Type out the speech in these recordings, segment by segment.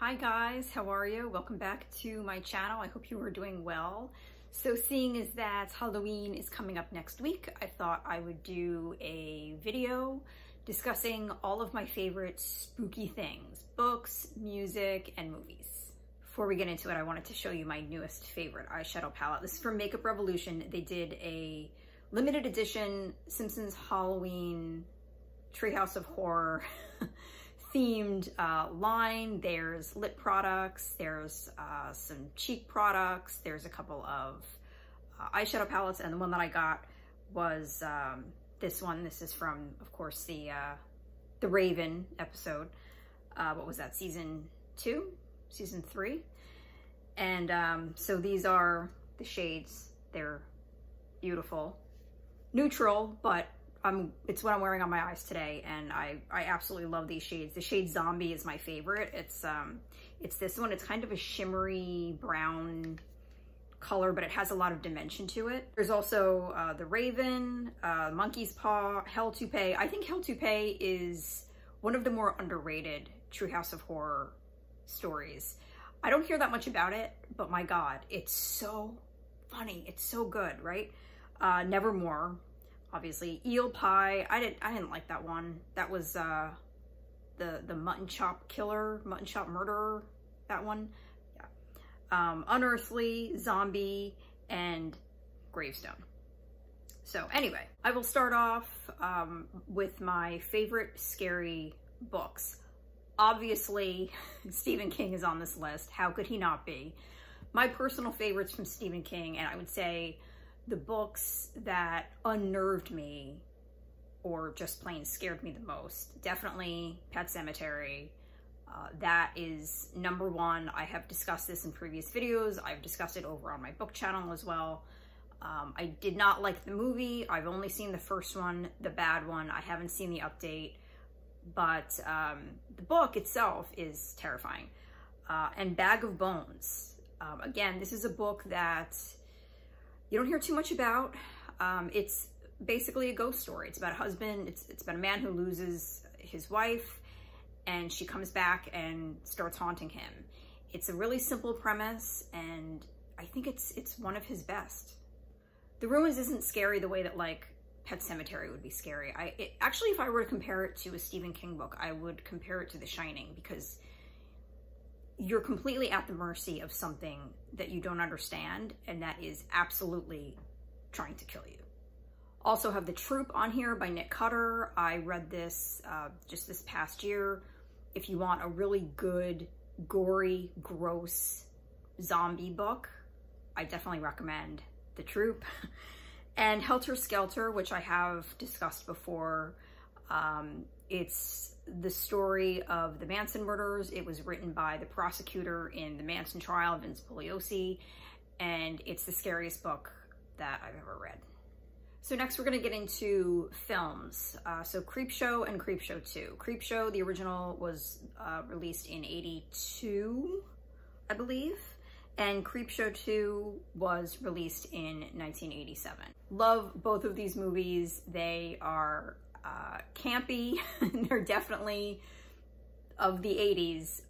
Hi guys, how are you? Welcome back to my channel. I hope you are doing well. So seeing as that Halloween is coming up next week, I thought I would do a video discussing all of my favorite spooky things, books, music, and movies. Before we get into it, I wanted to show you my newest favorite eyeshadow palette. This is from Makeup Revolution. They did a limited edition Simpsons Halloween Treehouse of Horror themed line. There's lip products, there's some cheek products, there's a couple of eyeshadow palettes, and the one that I got was this one. This is from, of course, the Raven episode. What was that, season 2? Season 3? And so these are the shades. They're beautiful. Neutral, but it's what I'm wearing on my eyes today, and I absolutely love these shades. The shade Zombie is my favorite. It's this one. It's kind of a shimmery brown color, but it has a lot of dimension to it. There's also the Raven, Monkey's Paw, Hell to Pay. I think Hell to Pay is one of the more underrated Treehouse of Horror stories. I don't hear that much about it, but my God, it's so funny. It's so good, right? Nevermore. Obviously, Eel Pie. I didn't like that one. That was the Mutton Chop Killer, Mutton Chop Murderer. That one, yeah. Unearthly, Zombie, and Gravestone. So anyway, I will start off with my favorite scary books. Obviously, Stephen King is on this list. How could he not be? My personal favorites from Stephen King, and I would say the books that unnerved me or just plain scared me the most, definitely Pet Sematary. That is number one. I have discussed this in previous videos. I've discussed it over on my book channel as well. I did not like the movie. I've only seen the first one, the bad one. I haven't seen the update, but the book itself is terrifying. And Bag of Bones. Again, this is a book that you don't hear too much about. It's basically a ghost story. It's about a husband. It's about a man who loses his wife, and she comes back and starts haunting him. It's a really simple premise, and I think it's one of his best. The Ruins isn't scary the way that like Pet Sematary would be scary. Actually, if I were to compare it to a Stephen King book, I would compare it to The Shining, because you're completely at the mercy of something that you don't understand, and that is absolutely trying to kill you. Also have The Troop on here by Nick Cutter. I read this just this past year. If you want a really good, gory, gross zombie book, I definitely recommend The Troop. And Helter Skelter, which I have discussed before. It's the story of the Manson murders. It was written by the prosecutor in the Manson trial, Vince Bugliosi, and it's the scariest book that I've ever read. So next we're going to get into films. So Creepshow and Creepshow 2. Creepshow, the original, was released in '82, I believe, and Creepshow 2 was released in 1987. Love both of these movies. They are campy. They're definitely of the 80s.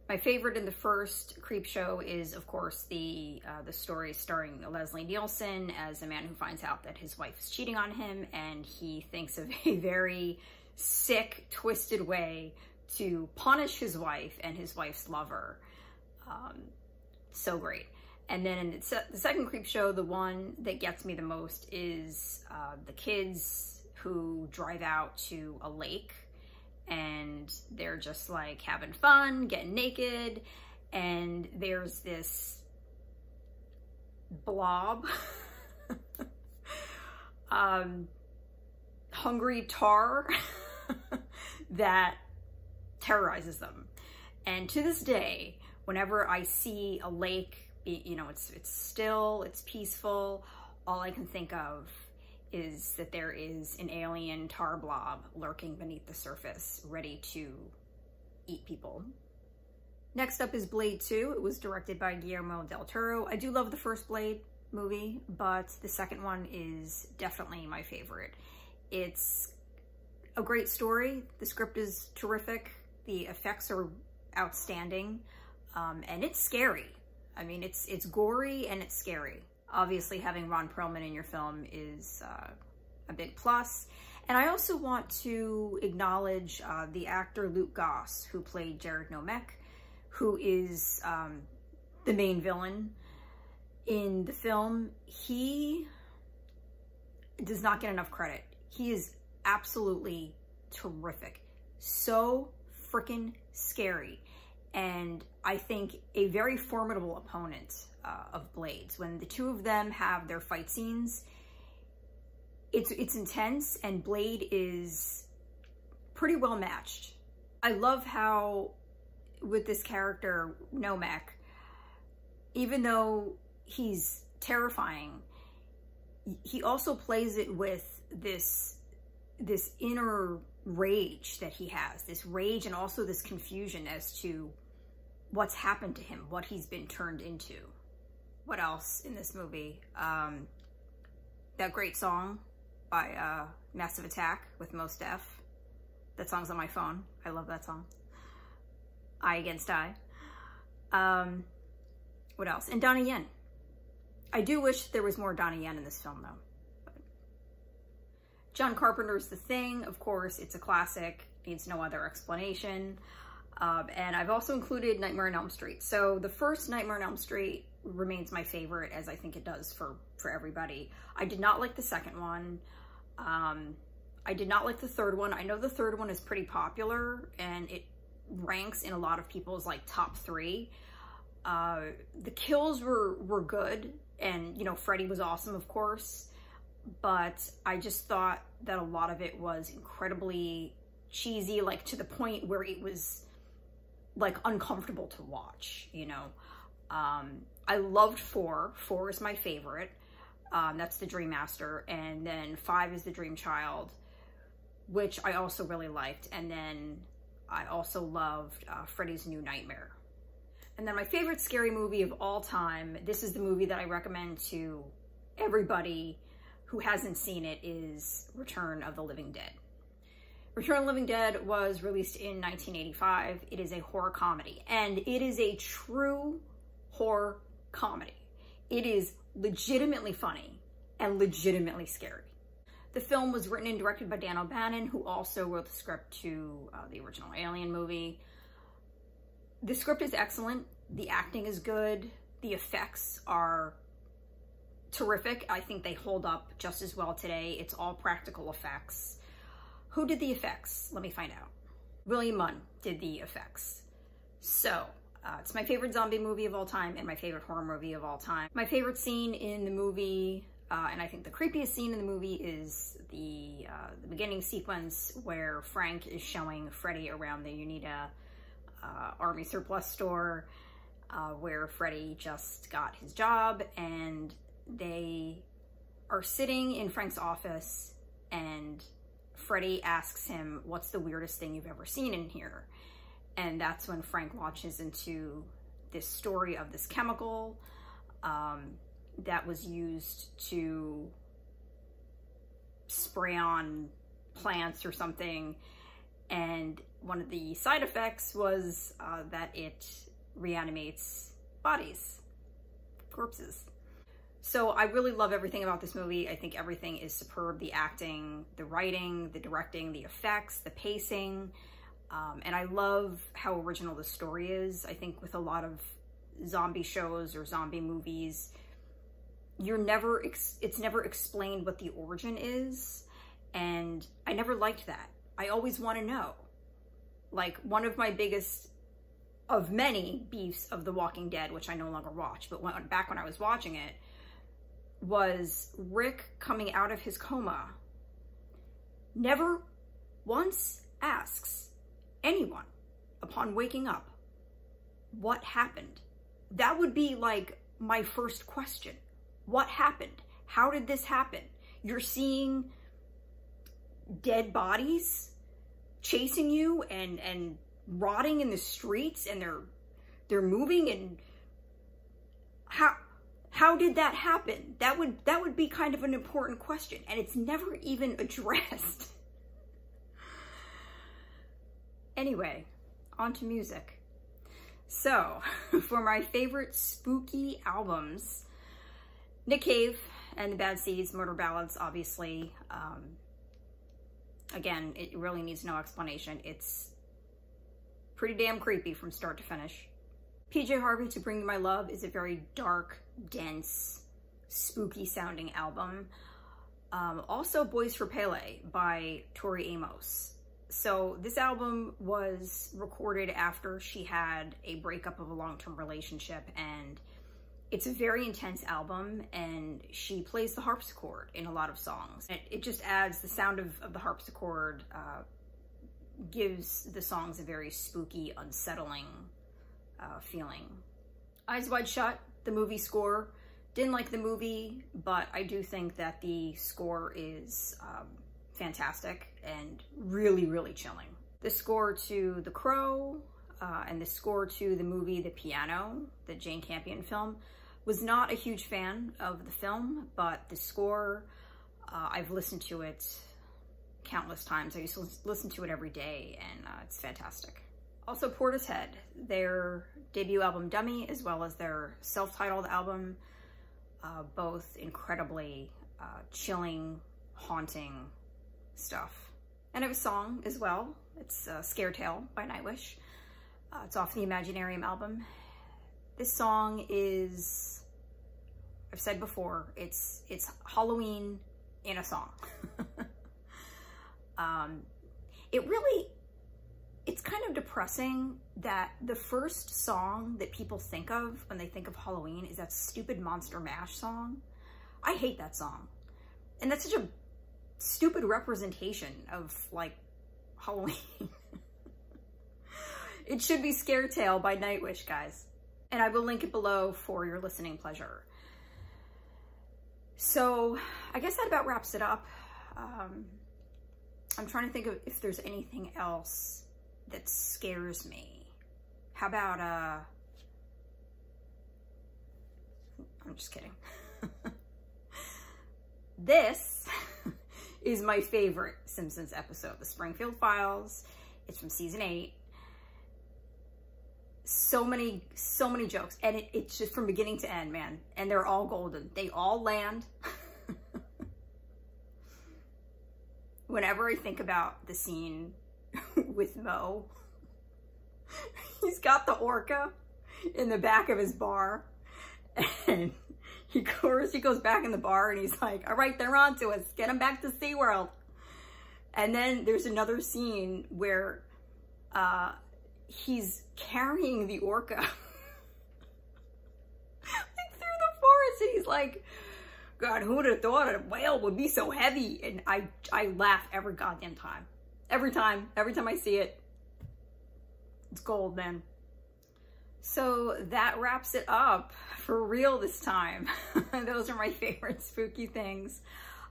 My favorite in the first Creepshow is, of course, the story starring Leslie Nielsen as a man who finds out that his wife is cheating on him, and he thinks of a very sick, twisted way to punish his wife and his wife's lover. So great. And then in the second Creepshow, the one that gets me the most is the kids who drive out to a lake, and they're just like having fun, getting naked, and there's this blob, hungry tar that terrorizes them. And to this day, whenever I see a lake, you know, it's still, it's peaceful, all I can think of is that there is an alien tar blob lurking beneath the surface, ready to eat people. Next up is Blade 2. It was directed by Guillermo del Toro. I do love the first Blade movie, but the second one is definitely my favorite. It's a great story. The script is terrific. The effects are outstanding. and it's scary. I mean, it's gory and it's scary. Obviously, having Ron Perlman in your film is a big plus. And I also want to acknowledge the actor Luke Goss, who played Jared Nomek, who is the main villain in the film. He does not get enough credit. He is absolutely terrific. So freaking scary. And I think a very formidable opponent of Blade's. When the two of them have their fight scenes, it's intense, and Blade is pretty well matched. I love how with this character, Nomek, even though he's terrifying, he also plays it with this inner rage that he has, this rage and also this confusion as to what's happened to him, what he's been turned into. What else in this movie? That great song by Massive Attack with Mos Def. That song's on my phone. I love that song. Eye Against Eye. What else? And Donnie Yen. I do wish there was more Donnie Yen in this film, though. But John Carpenter's The Thing, of course, it's a classic, needs no other explanation. And I've also included Nightmare on Elm Street. So the first Nightmare on Elm Street remains my favorite, as I think it does for everybody. I did not like the second one. I did not like the third one. I know the third one is pretty popular, and it ranks in a lot of people's like top 3. The kills were good, and you know, Freddy was awesome, of course, but I just thought that a lot of it was incredibly cheesy, like to the point where it was like uncomfortable to watch, you know. I loved 4. 4 is my favorite. That's the Dream Master, and then 5 is the Dream Child, which I also really liked. And then I also loved Freddy's New Nightmare. And then my favorite scary movie of all time, this is the movie that I recommend to everybody who hasn't seen it, is Return of the Living Dead. Return of the Living Dead was released in 1985. It is a horror comedy, and it is a true horror comedy. It is legitimately funny and legitimately scary. The film was written and directed by Dan O'Bannon, who also wrote the script to the original Alien movie. The script is excellent. The acting is good. The effects are terrific. I think they hold up just as well today. It's all practical effects. Who did the effects? Let me find out. William Munn did the effects. So, it's my favorite zombie movie of all time and my favorite horror movie of all time. My favorite scene in the movie, and I think the creepiest scene in the movie, is the beginning sequence where Frank is showing Freddy around the Unita Army surplus store, where Freddy just got his job, and they are sitting in Frank's office, and Freddy asks him, "What's the weirdest thing you've ever seen in here?" And that's when Frank launches into this story of this chemical that was used to spray on plants or something. And one of the side effects was that it reanimates bodies, corpses. So I really love everything about this movie. I think everything is superb. The acting, the writing, the directing, the effects, the pacing. And I love how original the story is. I think with a lot of zombie shows or zombie movies, it's never explained what the origin is. And I never liked that. I always want to know. Like, one of my biggest of many beefs of The Walking Dead, which I no longer watch, but back when I was watching it, was Rick coming out of his coma never once asks anyone upon waking up what happened. That would be like my first question. What happened? How did this happen? You're seeing dead bodies chasing you and rotting in the streets, and they're moving, and how did that happen? That would be kind of an important question, and it's never even addressed. Anyway, on to music. So, for my favorite spooky albums, Nick Cave and the Bad Seeds, Murder Ballads, obviously. Again, it really needs no explanation. It's pretty damn creepy from start to finish. PJ Harvey, To Bring You My Love, is a very dark, dense, spooky sounding album. Also Boys for Pele by Tori Amos. So this album was recorded after she had a breakup of a long-term relationship, and it's a very intense album, and she plays the harpsichord in a lot of songs. It just adds the sound of the harpsichord, gives the songs a very spooky, unsettling feeling. Eyes Wide Shut, the movie score. Didn't like the movie, but I do think that the score is fantastic and really, really chilling. The score to The Crow and the score to the movie The Piano, the Jane Campion film, was not a huge fan of the film, but the score, I've listened to it countless times. I used to listen to it every day, and it's fantastic. Also Portishead, their debut album Dummy, as well as their self-titled album, both incredibly chilling, haunting stuff. And I have a song as well. It's Scaretale by Nightwish. It's off the Imaginarium album. This song is, I've said before, it's Halloween in a song. It's kind of depressing that the first song that people think of when they think of Halloween is that stupid Monster Mash song. I hate that song. And that's such a stupid representation of, like, Halloween. It should be Scaretale by Nightwish, guys. And I will link it below for your listening pleasure. So I guess that about wraps it up. I'm trying to think of if there's anything else that scares me. How about, I'm just kidding. This is my favorite Simpsons episode, The Springfield Files. It's from season 8. So many jokes, and it's just from beginning to end, man. And they're all golden. They all land. Whenever I think about the scene with Mo, he's got the orca in the back of his bar, and he goes back in the bar and he's like, all right, they're on to us, get them back to SeaWorld. And then there's another scene where he's carrying the orca like through the forest, and he's like, God, who would have thought a whale would be so heavy? And I laugh every goddamn time. Every time I see it. It's gold, man. So that wraps it up for real this time. Those are my favorite spooky things.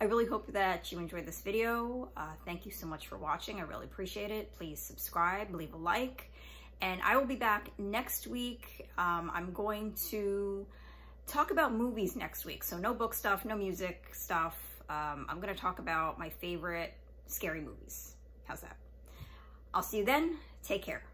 I really hope that you enjoyed this video. Thank you so much for watching. I really appreciate it. Please subscribe, leave a like, and I will be back next week. I'm going to talk about movies next week. So no book stuff, no music stuff. I'm going to talk about my favorite scary movies. How's that? I'll see you then. Take care.